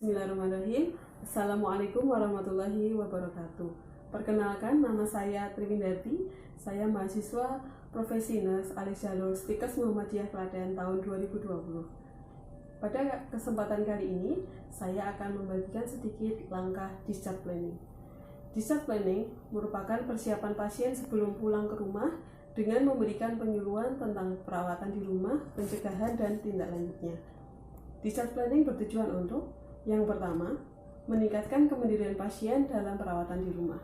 Bismillahirrahmanirrahim. Assalamualaikum warahmatullahi wabarakatuh. Perkenalkan, nama saya Triwindarti. Saya mahasiswa profesi nurse alias jalur Stikes Muhammadiyah Klaten tahun 2020. Pada kesempatan kali ini, saya akan membagikan sedikit langkah discharge planning. Discharge planning merupakan persiapan pasien sebelum pulang ke rumah dengan memberikan penyuluhan tentang perawatan di rumah, pencegahan, dan tindak lanjutnya. Discharge planning bertujuan untuk yang pertama, meningkatkan kemandirian pasien dalam perawatan di rumah.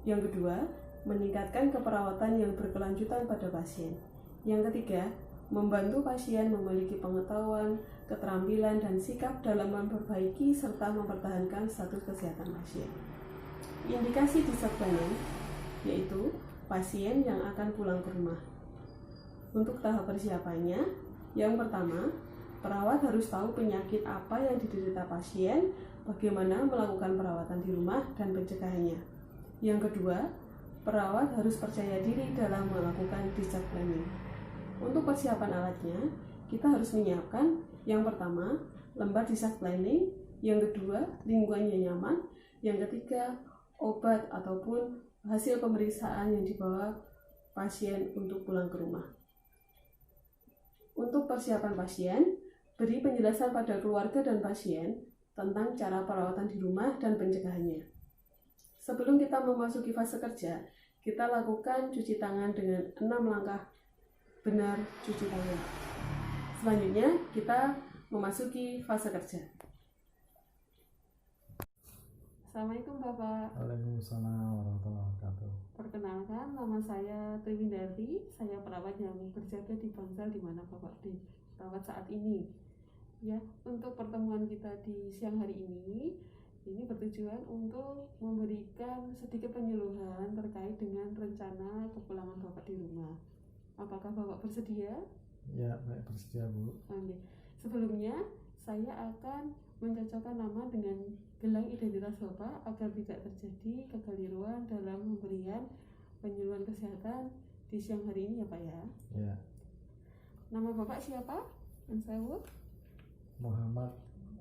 Yang kedua, meningkatkan keperawatan yang berkelanjutan pada pasien. Yang ketiga, membantu pasien memiliki pengetahuan, keterampilan, dan sikap dalam memperbaiki serta mempertahankan status kesehatan pasien. Indikasi discharge planning yaitu pasien yang akan pulang ke rumah. Untuk tahap persiapannya, yang pertama, perawat harus tahu penyakit apa yang diderita pasien, bagaimana melakukan perawatan di rumah, dan pencegahannya. Yang kedua, perawat harus percaya diri dalam melakukan discharge planning. Untuk persiapan alatnya, kita harus menyiapkan yang pertama, lembar discharge planning, yang kedua, lingkungannya nyaman, yang ketiga, obat ataupun hasil pemeriksaan yang dibawa pasien untuk pulang ke rumah. Untuk persiapan pasien, beri penjelasan pada keluarga dan pasien tentang cara perawatan di rumah dan pencegahannya. Sebelum kita memasuki fase kerja, kita lakukan cuci tangan dengan 6 langkah benar cuci tangan. Selanjutnya, kita memasuki fase kerja. Assalamualaikum Bapak. Waalaikumsalam warahmatullahi wabarakatuh. Perkenalkan, nama saya Triwindarti. Saya perawat yang berjaga di Bangsal di mana Bapak dirawat saat ini. Ya, untuk pertemuan kita di siang hari ini bertujuan untuk memberikan sedikit penyuluhan terkait dengan rencana kepulangan Bapak di rumah. Apakah Bapak bersedia? Ya, baik, bersedia Bu. Oke. Sebelumnya, saya akan mencocokkan nama dengan gelang identitas Bapak agar tidak terjadi kekeliruan dalam pemberian penyuluhan kesehatan di siang hari ini ya Pak ya. Ya. Nama Bapak siapa? Ansawut? Muhammad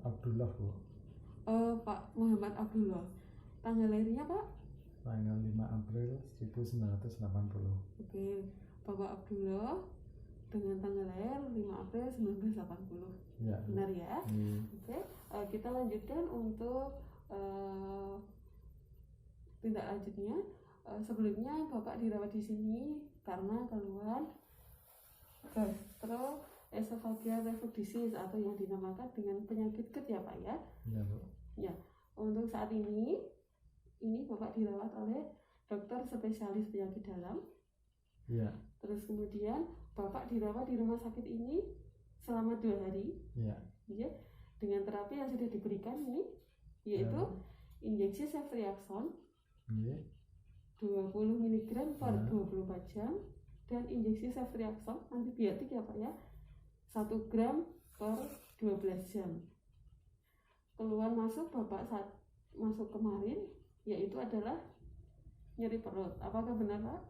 Abdullah Bu. Pak Muhammad Abdullah. Tanggal lahirnya Pak? Tanggal 5 April 1980. Oke, Bapak Abdullah dengan tanggal lahir 5 April 1980. Ya. Benar ya? Oke, kita lanjutkan untuk tindak lanjutnya. Sebelumnya Bapak dirawat di sini karena keluhan gastroesophageal reflux disease atau yang dinamakan dengan penyakit GERD ya Pak ya. Ya Bu. Ya, untuk saat ini Bapak dirawat oleh dokter spesialis penyakit dalam. Ya. Terus kemudian Bapak dirawat di rumah sakit ini selama 2 hari. Ya. Ya, dengan terapi yang sudah diberikan ini yaitu injeksi ceftriaxone 20 mg per 24 jam dan injeksi ceftriaxone antibiotik ya Pak ya 1 gram per 12 jam. Keluhan masuk Bapak saat masuk kemarin yaitu adalah nyeri perut. Apakah benar Pak?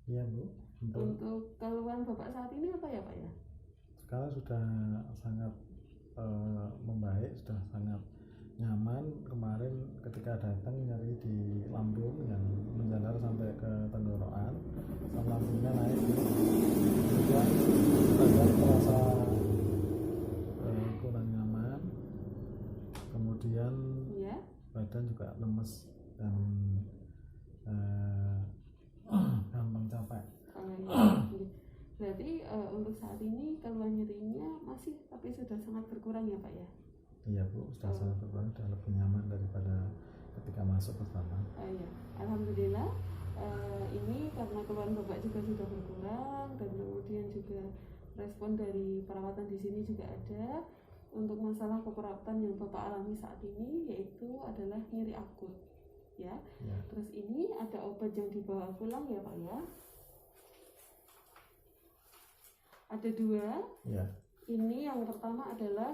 Iya Bu. Untuk keluhan Bapak saat ini apa ya Pak ya? Sekarang sudah sangat membaik, sudah sangat nyaman. Kemarin ketika datang nyeri di lambung yang menjalar sampai ke tenggorokan, asam lambungnya naik. Kemudian badan terasa kurang nyaman. Kemudian Ya. badan juga lemes dan gampang capek. Berarti untuk saat ini keluhan nyerinya masih tapi sudah sangat berkurang ya Pak ya? Iya Bu, sudah sangat berkurang, sudah lebih nyaman daripada ketika masuk pertama. Ya. Alhamdulillah ini karena keluhan Bapak juga sudah berkurang dan kemudian juga respon dari perawatan di sini juga ada. Untuk masalah keperawatan yang Bapak alami saat ini yaitu adalah nyeri akut ya. Terus ini ada obat yang dibawa pulang ya Pak ya. Ada 2 ya. Ini yang pertama adalah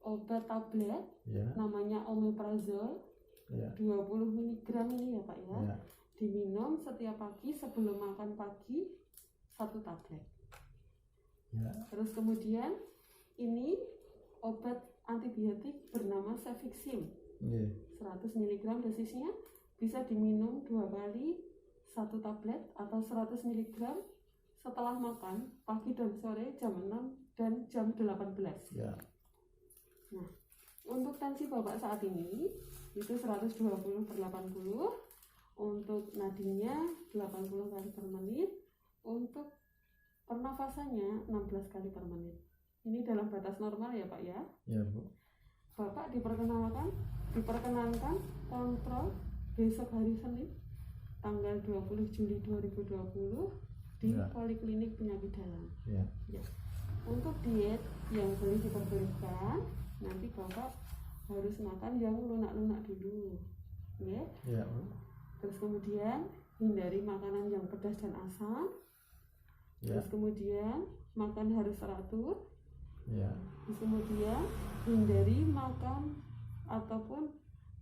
obat tablet namanya omeprazole 20 mg ini ya Pak ya. Diminum setiap pagi sebelum makan pagi 1 tablet. Terus kemudian ini obat antibiotik bernama Cefixime. Nggih. 100 mg dosisnya, bisa diminum 2 kali 1 tablet atau 100 mg setelah makan pagi dan sore jam 6 dan jam 18. Ya. Nah, untuk tensi Bapak saat ini itu 120/80, untuk nadinya 80 kali per menit, untuk pernafasannya 16 kali per menit. Ini dalam batas normal ya Pak ya. Ya, Bu. Bapak diperkenankan kontrol besok hari Senin tanggal 20 Juli 2020 di Ya. Poliklinik Penyakit Dalam. Ya. Ya. Untuk diet yang boleh diperbolehkan, nanti Bapak harus makan yang lunak-lunak dulu. Ya. Ya, Bu. Terus kemudian hindari makanan yang pedas dan asam. Ya. Terus kemudian makan harus teratur. Ya. Terus kemudian hindari makan ataupun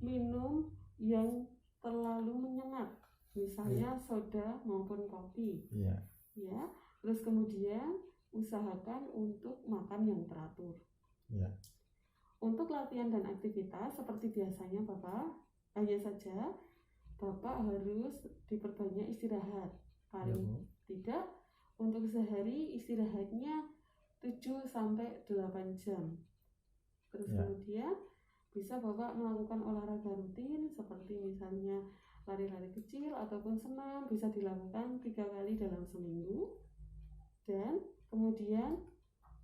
minum yang terlalu menyengat, misalnya soda maupun kopi. Ya. Ya. Terus kemudian usahakan untuk makan yang teratur. Ya. Untuk latihan dan aktivitas seperti biasanya Bapak, hanya saja Bapak harus diperbanyak istirahat. Ya, Paling Bu. tidak untuk sehari istirahatnya 7-8 jam. Terus Ya. kemudian bisa Bapak melakukan olahraga rutin seperti misalnya lari-lari kecil ataupun senam, bisa dilakukan 3 kali dalam seminggu. Dan kemudian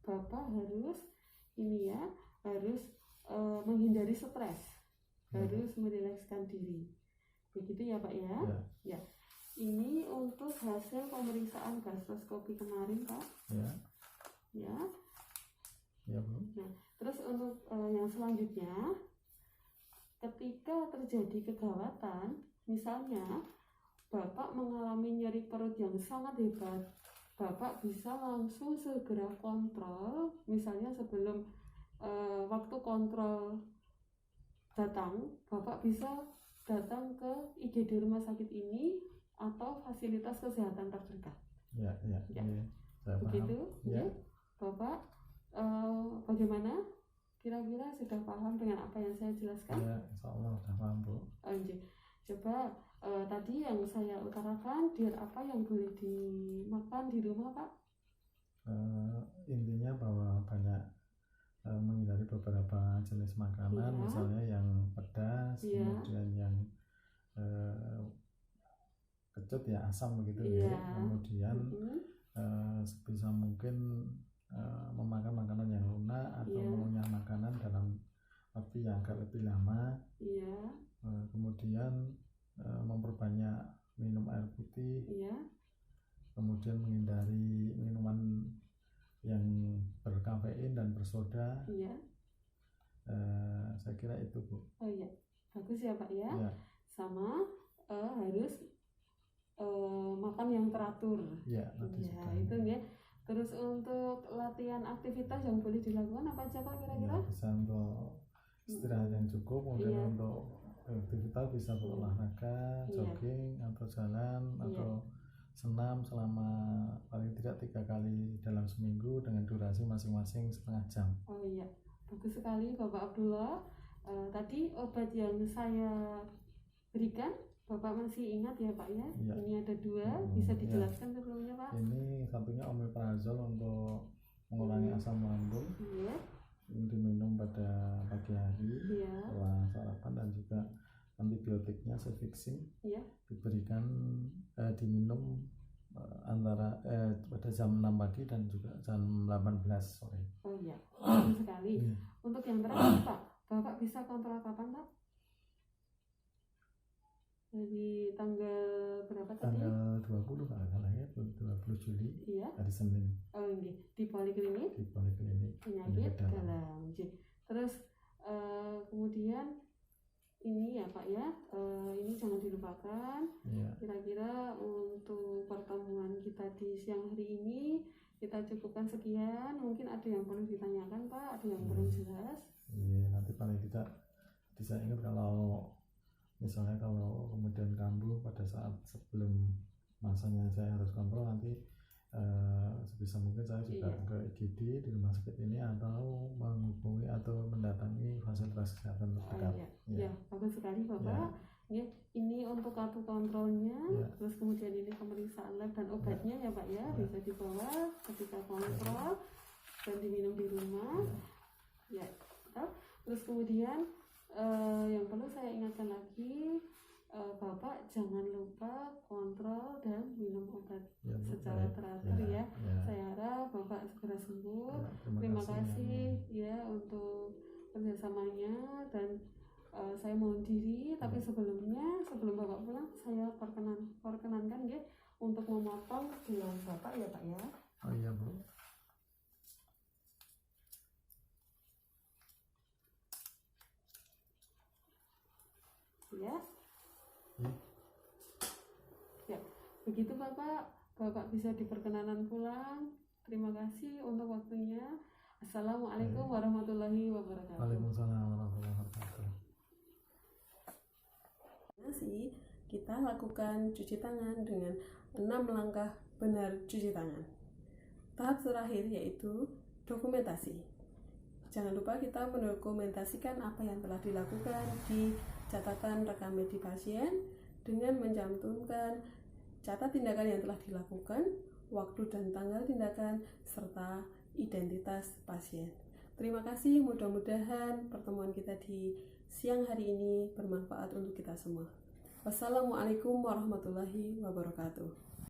Bapak harus menghindari stres, harus merilekskan diri. Begitu ya Pak ya. Ya. Ini untuk hasil pemeriksaan gastroskopi kemarin Pak. Ya. Ya. Ya, Bu. Nah, terus untuk yang selanjutnya, ketika terjadi kegawatan, misalnya Bapak mengalami nyeri perut yang sangat hebat, Bapak bisa langsung segera kontrol, misalnya sebelum waktu kontrol datang, Bapak bisa datang ke IGD rumah sakit ini atau fasilitas kesehatan terdekat. Ya. Ya. Ya. Ya. Saya paham. Begitu, Ya. ya. Bapak, bagaimana? Kira-kira sudah paham dengan apa yang saya jelaskan? Ya, insya Allah sudah paham, Bu. Coba tadi yang saya utarakan, diet apa yang boleh dimakan di rumah Pak? Intinya bahwa banyak menghindari beberapa jenis makanan, Iya. misalnya yang pedas, Iya. kemudian yang kecut ya, asam begitu Iya. ya. Kemudian sebisa mungkin memakan makanan yang lunak atau Iya. mengunyah makanan dalam waktu yang agak lebih lama. Iya. Kemudian memperbanyak minum air putih. Iya. Kemudian menghindari minuman yang berkafein dan bersoda. Iya. Saya kira itu, Bu. Oh iya, bagus ya Pak ya. Ya. Sama harus makan yang teratur. Ya, nanti Ya, sudah. itu ya. Terus untuk latihan aktivitas yang boleh dilakukan apa aja Pak kira-kira? Ya, bisa untuk istirahat yang cukup, kemudian Iya. untuk aktivitas bisa berolahraga, Iya. jogging atau jalan Iya. atau senam selama paling tidak 3 kali dalam seminggu dengan durasi masing-masing setengah jam. Oh iya, bagus sekali Bapak Abdullah. Tadi obat yang saya berikan, Bapak masih ingat ya Pak ya? Iya. Ini ada 2, bisa Ya. dijelaskan sebelumnya Pak? Ini satunya omeprazol untuk mengurangi asam lambung. Iya. Ini diminum pada pagi hari Iya. setelah sarapan, dan juga antibiotiknya Cefixime Iya. diberikan diminum antara pada jam 6 pagi dan juga jam 18 sore. Oh iya, bagus sekali. Iya. Untuk yang terakhir Pak, Bapak bisa kontrol kapan Pak? Dari tanggal berapa tadi? Tanggal 20 kalau salah ya, 20 Juli Iya. hari Senin Oh ini di Poliklinik di Poliklinik Penyakit Dalam. Dalam. Terus kemudian ini ya Pak ya, ini jangan dilupakan. Iya. Kira-kira untuk pertemuan kita di siang hari ini kita cukupkan sekian. Mungkin ada yang perlu ditanyakan Pak, ada yang belum jelas. Iya, nanti paling tidak bisa ingat kalau misalnya kalau kemudian kambuh pada saat sebelum masanya saya harus kontrol, nanti sebisa mungkin saya juga ke IGD di rumah sakit ini atau menghubungi atau mendatangi fasilitas kesehatan terdekat. Ya, bagus sekali Bapak. Ya, ini untuk kartu kontrolnya, terus kemudian ini pemeriksaan lab dan obatnya ya Pak ya, bisa dibawa ketika kontrol dan diminum di rumah. Ya, terus kemudian yang perlu saya ingatkan lagi, Bapak jangan lupa kontrol dan minum obat secara teratur ya. Saya harap Bapak segera sembuh. Terima kasih ya untuk kerjasamanya dan saya mohon diri. Tapi sebelum Bapak pulang, saya perkenankan ya untuk memotong gelang Bapak ya Pak ya. Oh iya Bu. Ya. Ya, begitu Bapak bisa diperkenanan pulang. Terima kasih untuk waktunya. Assalamualaikum warahmatullahi wabarakatuh. Waalaikumsalam warahmatullahi wabarakatuh. Kita lakukan cuci tangan dengan 6 langkah benar cuci tangan. Tahap terakhir yaitu dokumentasi. Jangan lupa kita mendokumentasikan apa yang telah dilakukan di catatan rekam medis pasien dengan mencantumkan catat tindakan yang telah dilakukan, waktu dan tanggal tindakan, serta identitas pasien. Terima kasih, mudah-mudahan pertemuan kita di siang hari ini bermanfaat untuk kita semua. Wassalamualaikum warahmatullahi wabarakatuh.